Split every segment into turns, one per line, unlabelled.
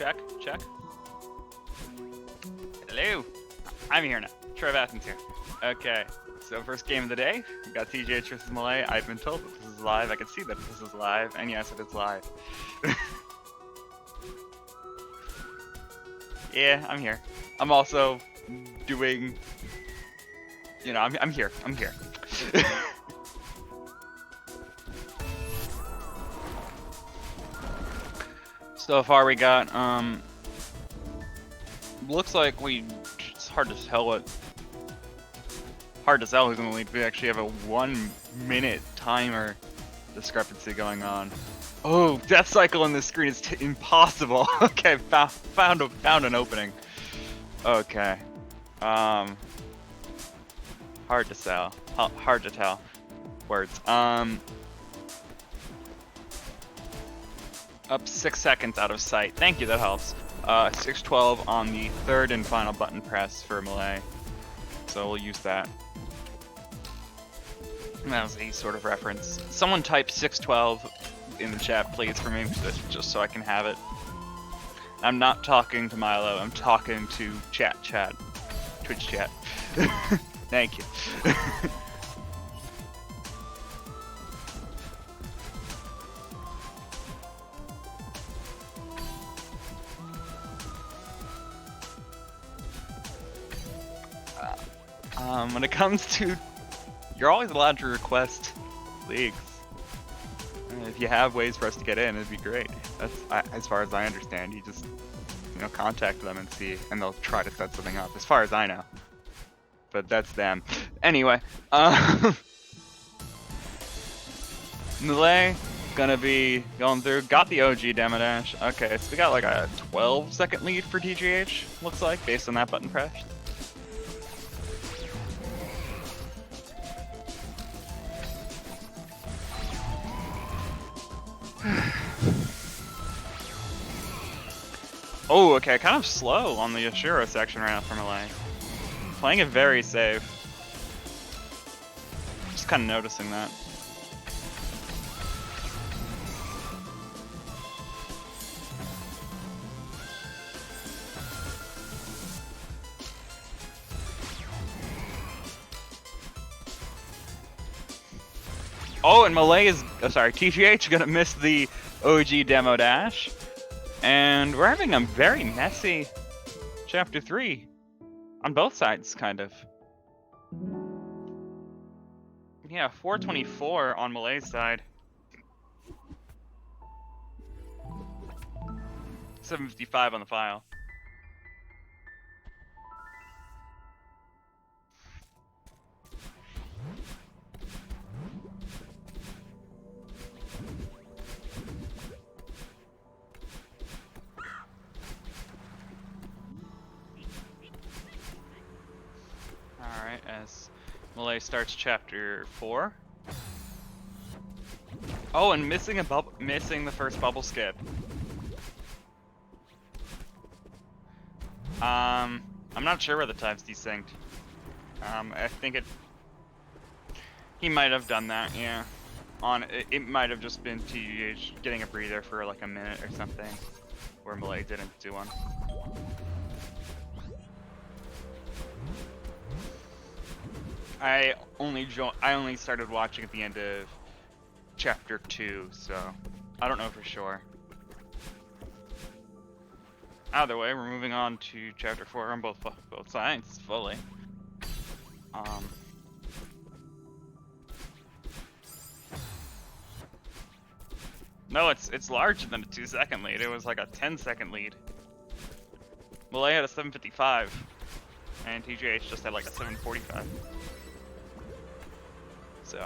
check, check. Hello, I'm here now. Troy Batten's here. Okay, so first game of the day, we got TGH versus Millay. I've been told that this is live. I can see that this is live, and yes, it is live. Yeah, I'm here. I'm also doing, you know, I'm here. I'm here. So far we got, looks like it's hard to tell who's in the lead. We actually have a 1 minute timer discrepancy going on. Oh, death cycle on this screen is impossible. Okay, found an opening. Okay. Hard to tell. Words. Up 6 seconds out of sight. Thank you, that helps. 6:12 on the third and final button press for Millay. So we'll use that. That was a sort of reference. Someone type 6:12 in the chat, please, for me, just so I can have it. I'm not talking to Milo, I'm talking to chat. Twitch chat. Thank you. When it comes to, you're always allowed to request leagues. If you have ways for us to get in, it'd be great. That's as far as I understand. You just, contact them and see, and they'll try to set something up. As far as I know, but that's them. Anyway, Millay gonna be going through. Got the OG demo dash. Okay, so we got like a 12-second lead for TGH. Looks like based on that button press. Oh, okay, kind of slow on the Ashura section right now for Millay. Playing it very safe. Just kind of noticing that. Oh, and Millay is, TGH gonna miss the OG demo dash. And we're having a very messy Chapter 3 on both sides, kind of. Yeah, 424 on Millay's side. 755 on the file. Alright, as Millay starts Chapter 4. Oh, and missing the first bubble skip. I'm not sure where the time's desynced. I think he might have done that, yeah. It might have just been TGH getting a breather for like a minute or something, where Millay didn't do one. I only started watching at the end of Chapter 2, so I don't know for sure. Either way, we're moving on to Chapter 4 on both sides fully. No, it's larger than a 2-second lead. It was like a 10-second lead. Millay had a 7:55, and TGH just had like a 7:45. So.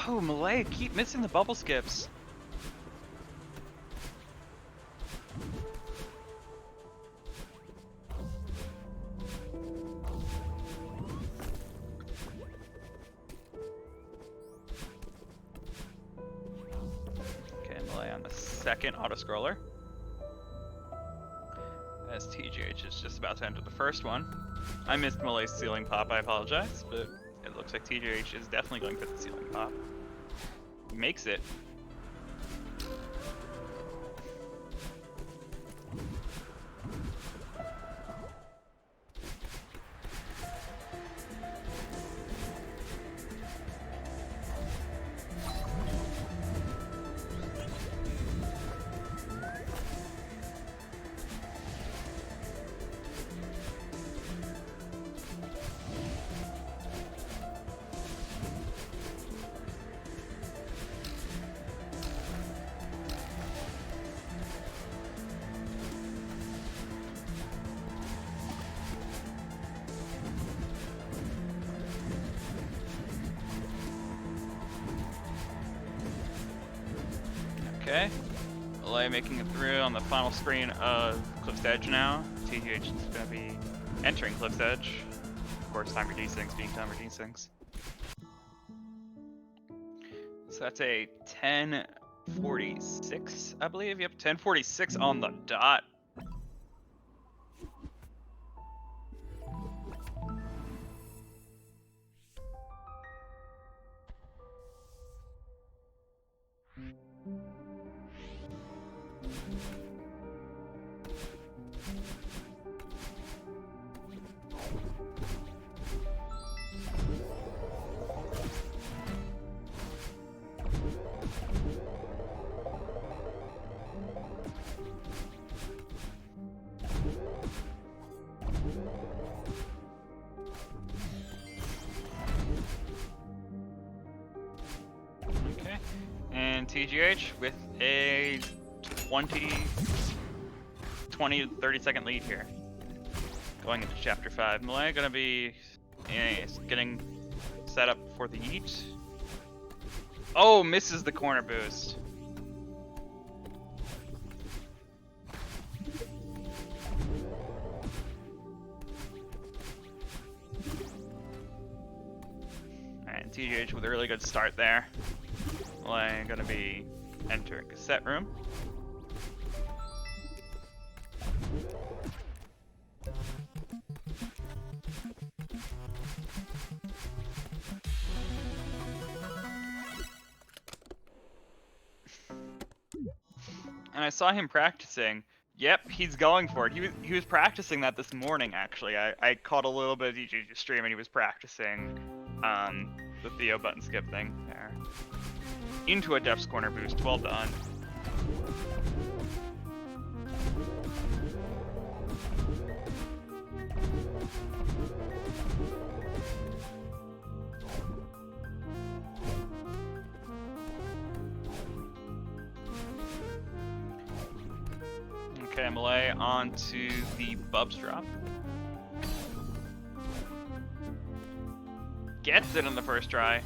Oh, Millay, keep missing the bubble skips. Okay, Millay on the second auto scroller. As TGH is just about to enter the first one. I missed Millay's ceiling pop, I apologize, but it looks like TGH is definitely going for the ceiling pop. He makes it. Okay, Millay making it through on the final screen of Cliff's Edge now. TGH is going to be entering Cliff's Edge. Of course, timer desyncs being timer desyncs. So that's a 10:46, I believe. Yep, 10:46 on the dot. And TGH with a 30 second lead here. Going into chapter 5. Millay gonna be getting set up for the yeet. Oh, misses the corner boost. Alright, TGH with a really good start there. I'm gonna be entering cassette room. And I saw him practicing. Yep, he's going for it. He was practicing that this morning actually. I caught a little bit of TGH's stream and he was practicing the Theo button skip thing there. Into a depths corner boost, well done. Okay, Millay onto the Bubs drop. Gets it in the first try.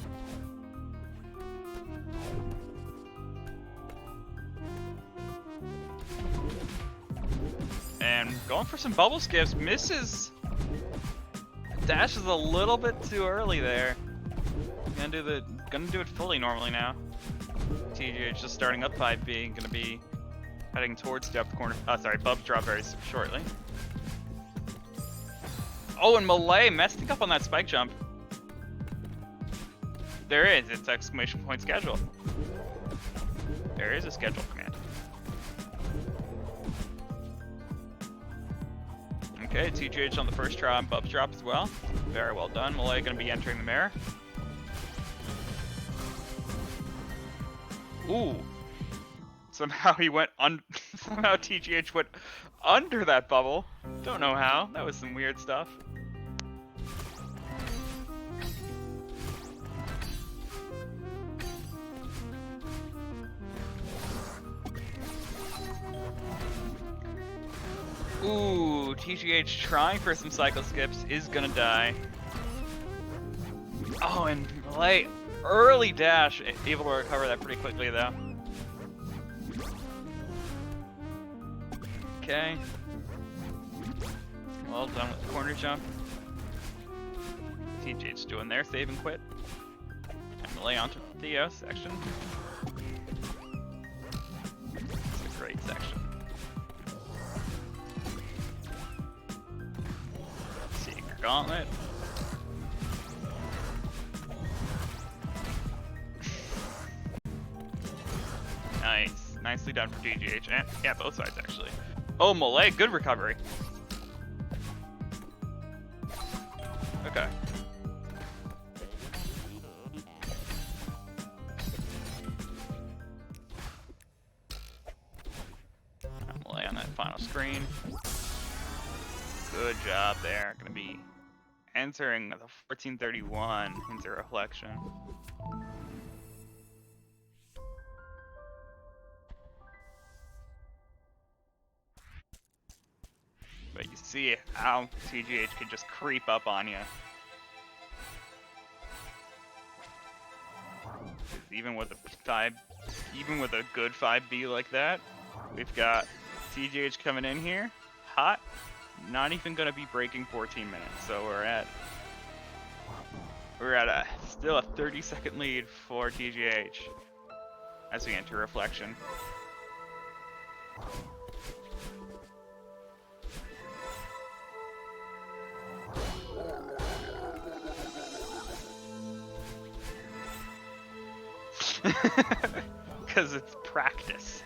And going for some bubble skips, misses. Dash is a little bit too early there. Gonna do it fully normally now. TGH just starting up 5B, gonna be heading towards depth corner. Bubs drop very shortly. Oh, and Millay messing up on that spike jump. There is, it's exclamation point schedule. There is a schedule command. Okay, TGH on the first try on Bubs drop as well. Very well done. Millay gonna be entering the mirror. Ooh. Somehow he went somehow TGH went under that bubble. Don't know how. That was some weird stuff. Ooh, TGH trying for some cycle skips is gonna die. Oh, and Millay early dash, able to recover that pretty quickly though. Okay. Well done with the corner jump. TGH's doing their save and quit. And Millay onto the Theo section. It's a great section. Gauntlet. Nice. Nicely done for TGH. And, yeah, both sides actually. Oh, Millay, good recovery. Okay. Millay on that final screen. Good job there. Gonna be entering the 1431 into reflection. But you see how TGH can just creep up on you. Even with a good 5B like that, we've got TGH coming in here, hot, not even gonna be breaking 14 minutes. So we're at still a 30-second lead for TGH as we enter reflection. Because it's practice.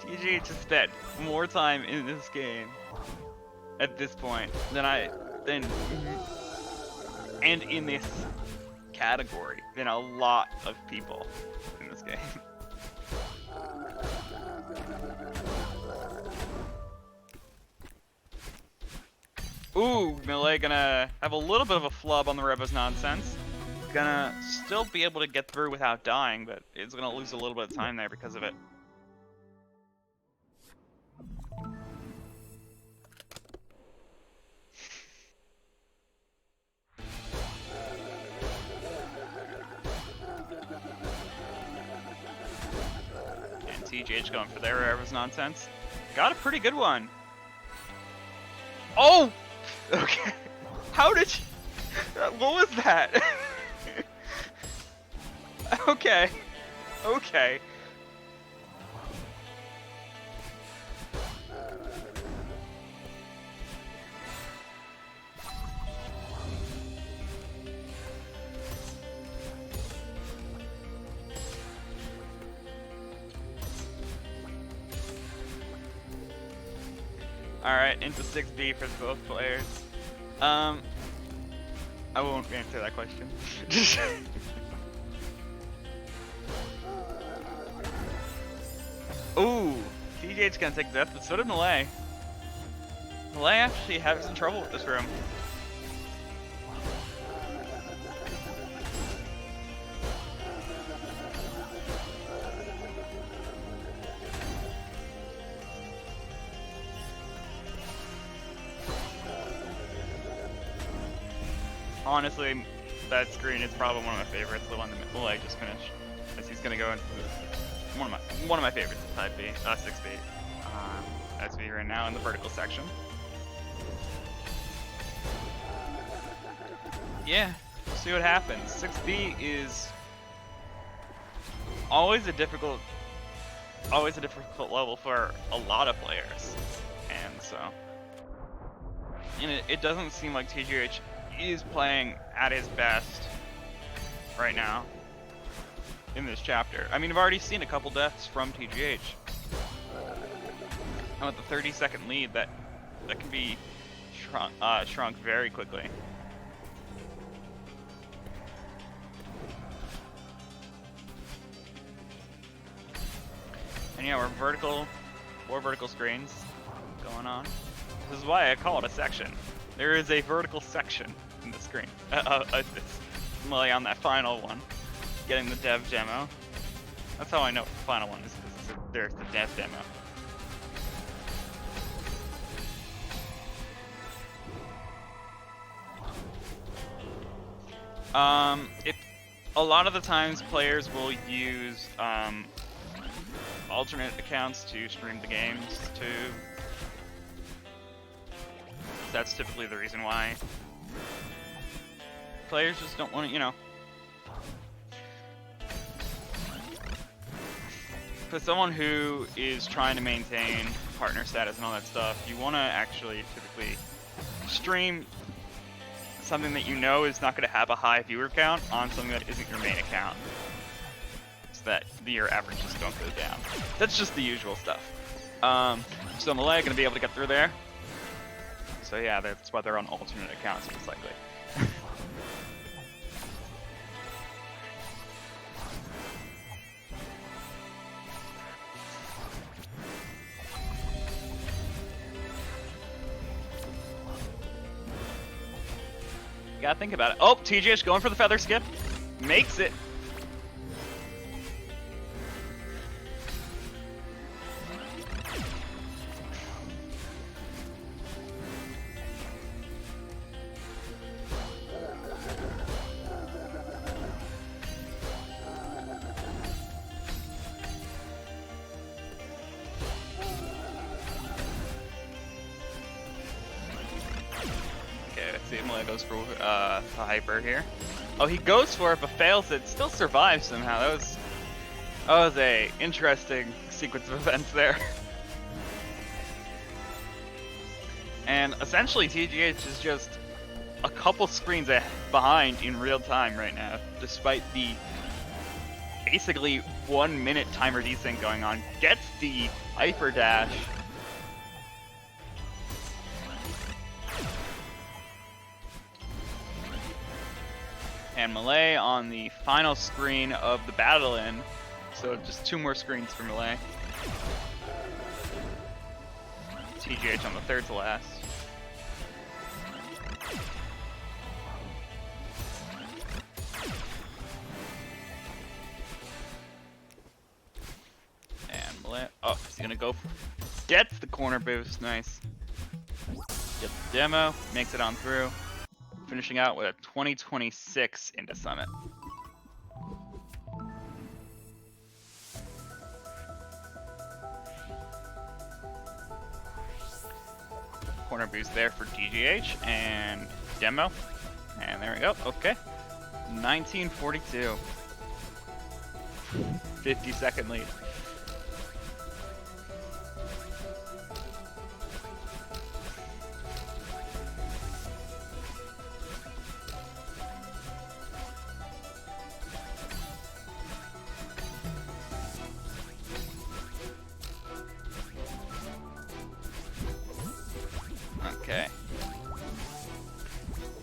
TGH has spent more time in this game at this point than and in this category than a lot of people in this game. Ooh, Millay gonna have a little bit of a flub on the Rebels nonsense. Gonna still be able to get through without dying, but it's gonna lose a little bit of time there because of it. And TGH going for their Rebels nonsense. Got a pretty good one. Oh! Okay. How did you... What was that? Okay. Okay. Alright, into 6B for both players. I won't answer that question. Ooh, TJ's gonna take death, but so did Millay. Millay actually has some trouble with this room. Honestly, that screen is probably one of my favorites, the one that Millay just finished, as he's gonna go into one of my favorites, 5B, 6B, as we right now in the vertical section. Yeah, we'll see what happens. 6B is always a difficult level for a lot of players, and it doesn't seem like TGH is playing at his best right now in this chapter. I mean, I've already seen a couple deaths from TGH. And with the 30-second lead, that can be shrunk very quickly. And yeah, we're four vertical screens going on. This is why I call it a section. There is a vertical section in the screen. It's Millay on that final one, getting the dev demo. That's how I know the final one is, because there's the dev demo. A lot of the times players will use alternate accounts to stream the games to. That's typically the reason why players just don't want to, you know. For someone who is trying to maintain partner status and all that stuff, you want to actually typically stream something that you know is not going to have a high viewer count on something that isn't your main account, so that your averages don't go down. That's just the usual stuff. So Millay going to be able to get through there. So yeah, that's why they're on alternate accounts, most likely. Gotta think about it. Oh, TGH going for the feather skip. Makes it. Millay goes for a hyper here. Oh, he goes for it, but fails it. Still survives somehow. That was a interesting sequence of events there. And essentially, TGH is just a couple screens behind in real time right now, despite the basically 1 minute timer desync going on. Gets the hyper dash. And Millay on the final screen of the battle in, so just 2 more screens for Millay. TGH on the third to last. And Millay, oh, he's gonna go for, gets the corner boost, nice. Gets the demo, makes it on through. Finishing out with a 2026 into Summit. Corner boost there for TGH and demo. And there we go. Okay. 1942. 50-second lead. Okay.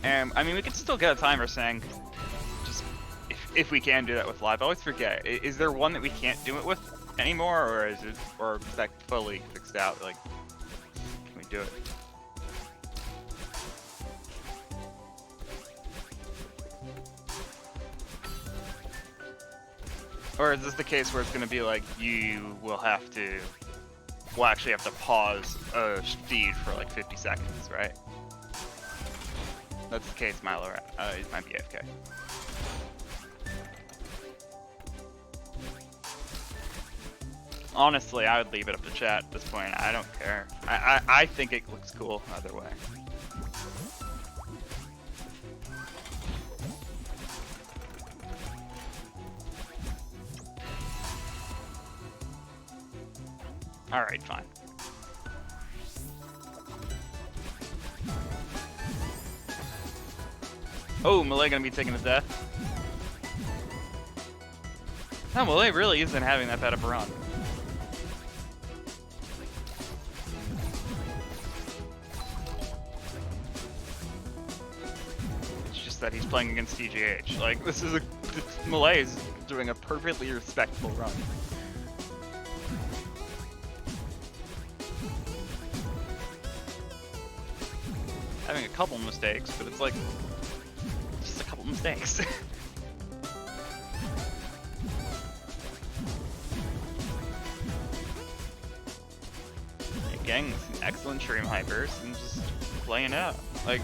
I mean, we could still get a timer saying, just if we can do that with live. I always forget. Is there one that we can't do it with anymore, or is that fully fixed out? Like, can we do it? Or is this the case where it's going to be like you will have to? We'll actually have to pause a feed for like 50 seconds, right? That's the case, Milo. He might be AFK. Honestly, I would leave it up to chat at this point. I don't care. I think it looks cool either way. Alright, fine. Oh, Millay gonna be taking his death. No, Millay really isn't having that bad of a run. It's just that he's playing against TGH. Like, Millay is doing a perfectly respectable run. Having a couple mistakes, but it's like just a couple mistakes. Getting some excellent stream hypers and just playing out. Like,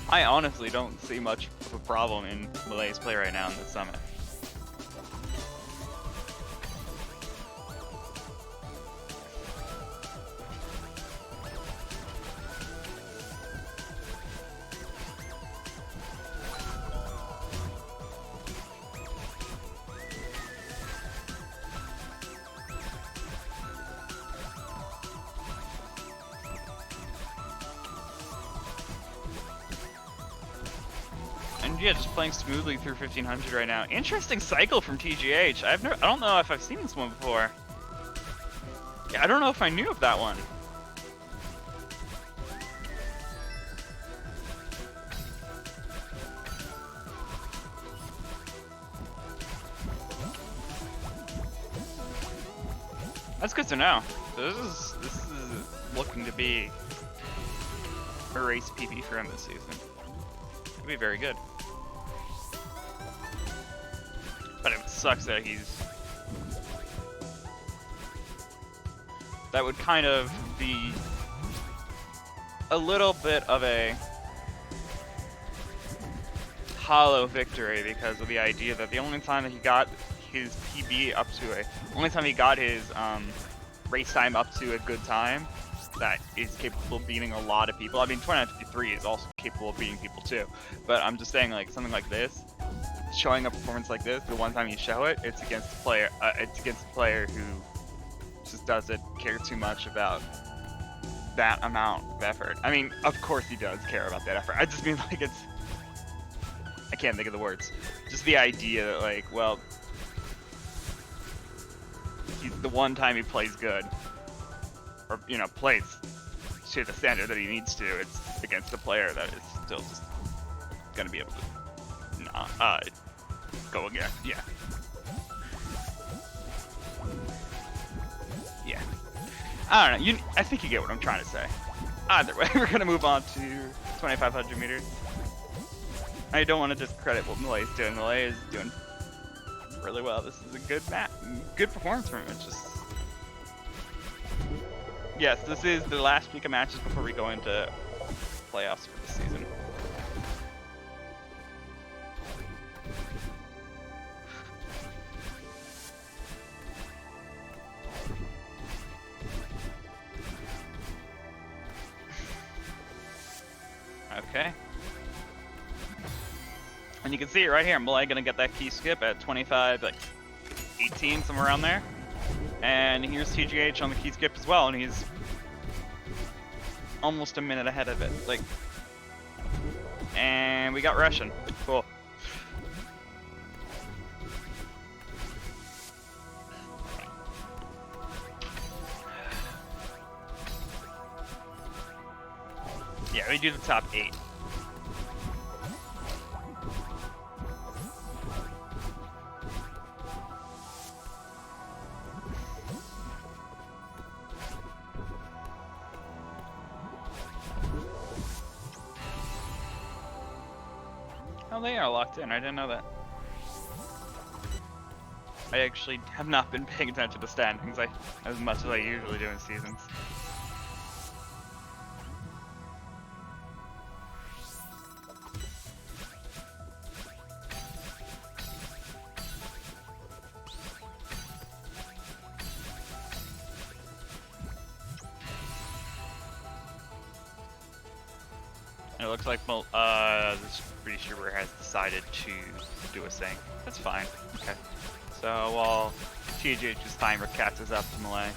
I honestly don't see much of a problem in Millay's play right now in the Summit. yeah, just playing smoothly through 1500 right now. Interesting cycle from TGH. I don't know if I've seen this one before. Yeah, I don't know if I knew of that one. That's good to know. So this is looking to be a race PB for him this season. Could be very good. But it sucks that that would kind of be a little bit of a hollow victory because of the idea that the only time that he got his PB up to only time he got his race time up to a good time that is capable of beating a lot of people. I mean, 29:53 is also capable of beating people too, but I'm just saying, like, something like this, showing a performance like this, the one time you show it, it's against a player. It's against a player who just doesn't care too much about that amount of effort. I mean, of course he does care about that effort. I just mean, like, I can't think of the words. Just the idea that, like, well, the one time he plays good, or, you know, plays to the standard that he needs to, it's against a player that is still just gonna be able to go again. Yeah. Yeah. I don't know. I think you get what I'm trying to say. Either way, we're gonna move on to 2,500 meters. I don't want to discredit what Millay is doing. Millay is doing really well. This is a good performance from him. It's just, yes, this is the last week of matches before we go into playoffs for the season. Okay. And you can see it right here. Millay gonna get that key skip at 25, like 18, somewhere around there. And here's TGH on the key skip as well, and he's almost a minute ahead of it. Like, and we got Russian. Cool. Yeah, we do the top 8. Oh, they are locked in. I didn't know that. I actually have not been paying attention to standings as much as I usually do in seasons. It looks like this YouTuber has decided to do a sync. That's fine. Okay. So while TGH's timer catches up to Millay,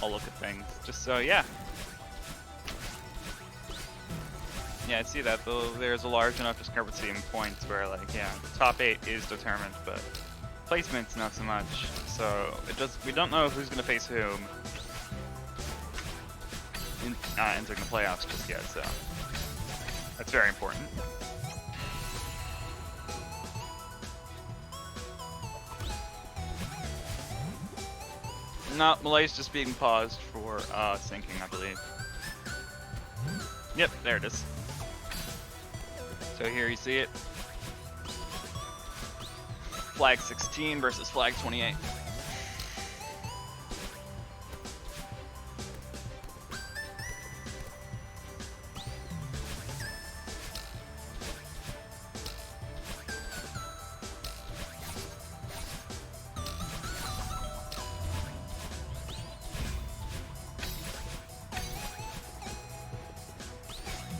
I'll look at things. Just so, yeah. Yeah, I see that. Though there's a large enough discrepancy in points where, like, yeah, the top 8 is determined, but placement's not so much. So we don't know who's gonna face whom entering the playoffs just yet, so that's very important. No, Millay's just being paused for syncing, I believe. Yep, there it is. So here you see it. Flag 16 versus flag 28.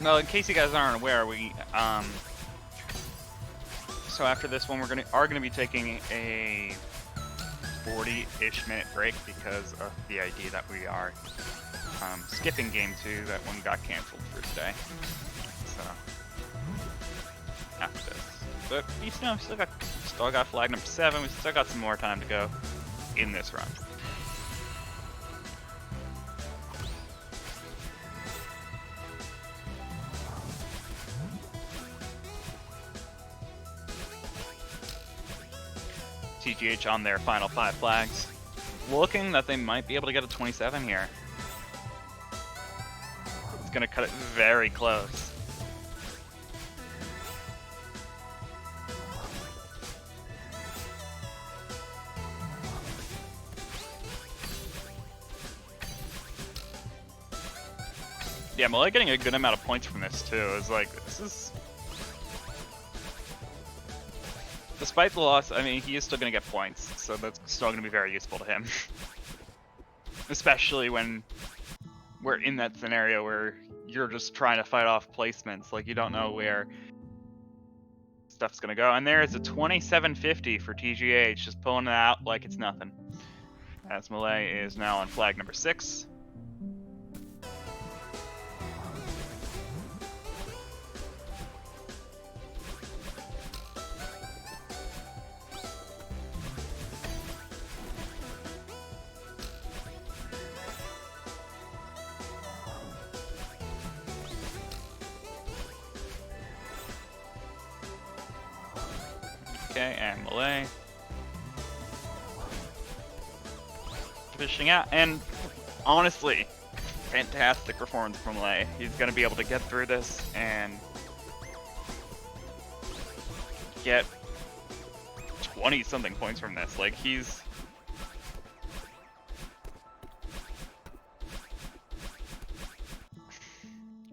Well, in case you guys aren't aware, so after this one, we are gonna be taking a 40-ish minute break because of the idea that we are skipping game 2. That one got canceled for today. So after this. But you know, still got flag number 7. We still got some more time to go in this run. TGH on their final 5 flags. Looking that they might be able to get a 27 here. It's gonna cut it very close. Yeah, Millay getting a good amount of points from this too. Is like, this is... Despite the loss, I mean, he is still going to get points, so that's still going to be very useful to him. Especially when we're in that scenario where you're just trying to fight off placements, like you don't know where stuff's going to go. And there is a 2750 for TGH, just pulling it out like it's nothing. As Millay is now on flag number 6. Okay, and Millay fishing out, and honestly, fantastic performance from Millay. He's going to be able to get through this and get 20-something points from this. Like, he's...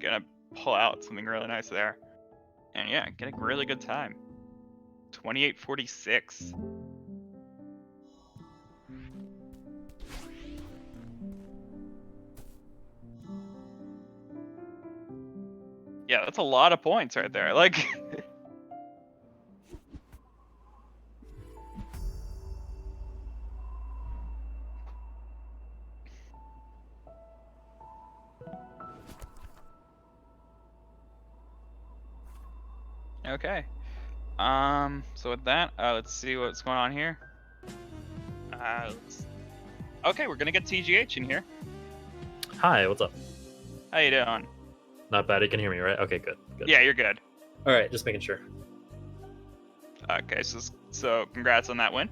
gonna pull out something really nice there. And yeah, getting a really good time. 28:46. Yeah, that's a lot of points right there. Like, okay. So with that, let's see what's going on here. Okay, we're gonna get TGH in here.
Hi, what's up?
How you doing?
Not bad. You can hear me, right? Okay, good.
Yeah, you're good.
All right, just making sure.
Okay, so congrats on that win.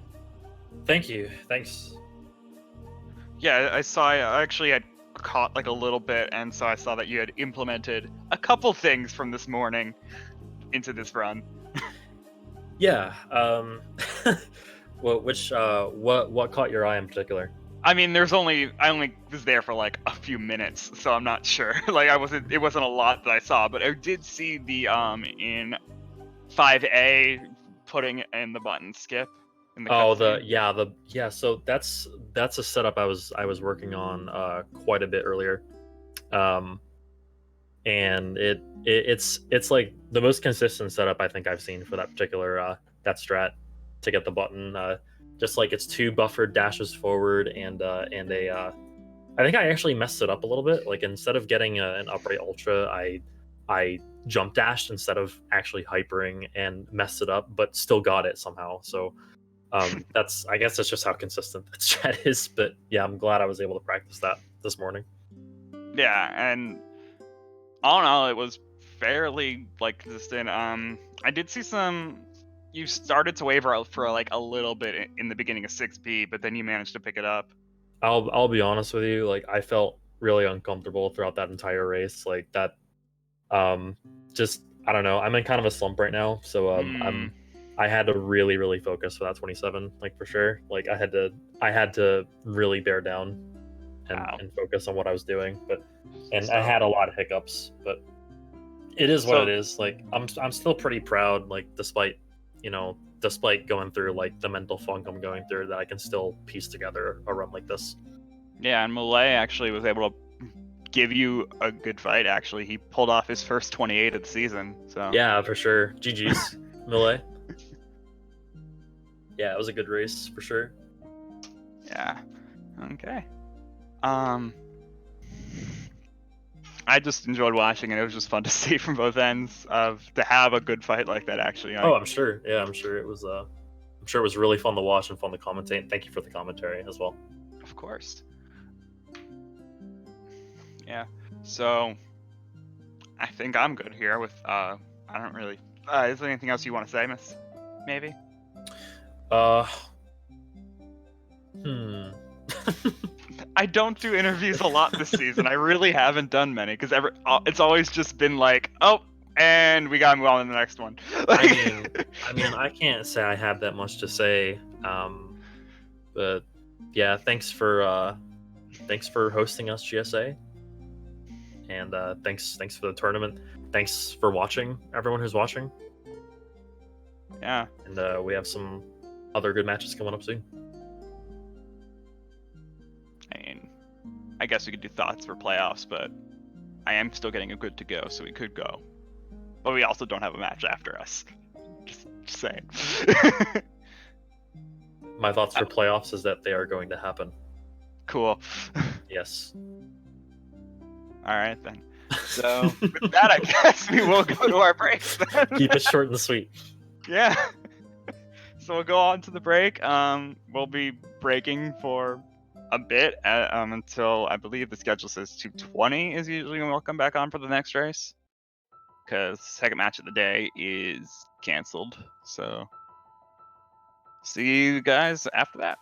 Thank you. Thanks.
Yeah, I saw. I actually had caught like a little bit, and so I saw that you had implemented a couple things from this morning into this run.
Yeah. Well, what caught your eye in particular?
I mean, I only was there for like a few minutes, so I'm not sure. Like, it wasn't a lot that I saw, but I did see the in 5A putting in the button skip. In the cutscene.
So that's a setup I was working on quite a bit earlier, and it's like the most consistent setup I think I've seen for that particular that strat to get the button. Just like it's 2 buffered dashes forward and a I think I actually messed it up a little bit. Like, instead of getting an upright ultra, I jump dashed instead of actually hypering and messed it up, but still got it somehow. So I guess that's just how consistent that strat is. But yeah, I'm glad I was able to practice that this morning.
Yeah, and all in all, it was fairly like consistent. I did see you started to waver out for like a little bit in the beginning of 6B, but then you managed to pick it up.
I'll be honest with you, like, I felt really uncomfortable throughout that entire race. Like, that just, I don't know, I'm in kind of a slump right now, so I had to really focus for that 27, like, for sure. Like, I had to really bear down and focus on what I was doing. I had a lot of hiccups, but it is what it is. Like, I'm still pretty proud, like, despite going through like the mental funk I'm going through, that I can still piece together a run like this.
Yeah, and Millay actually was able to give you a good fight. Actually, he pulled off his first 28 of the season. So
yeah, for sure. GG's, Millay. Yeah, it was a good race for sure.
Yeah. Okay. I I just enjoyed watching, and it was just fun to see from both ends to have a good fight like that. Actually,
Oh, I'm sure. Yeah, I'm sure it was. I'm sure it was really fun to watch and fun to commentate. Thank you for the commentary as well.
Of course. Yeah. So I think I'm good here with I don't really is there anything else you want to say, Miss? Maybe?
Hmm.
I don't do interviews a lot this season. I really haven't done many because it's always just been like, oh, and we gotta move on to the next one.
I mean, I can't say I have that much to say. But yeah, thanks for hosting us, GSA, and thanks for the tournament. Thanks for watching, everyone who's watching.
Yeah.
And we have some other good matches coming up soon.
I mean, I guess we could do thoughts for playoffs, but I am still getting a good to go, so we could go. But we also don't have a match after us. Just saying.
My thoughts for playoffs is that they are going to happen.
Cool.
Yes.
All right then. So with that, I guess we will go to our breaks then.
Keep it short and sweet.
Yeah. So we'll go on to the break. We'll be breaking for a bit until I believe the schedule says 2:20 is usually when we'll come back on for the next race. Because second match of the day is canceled. So see you guys after that.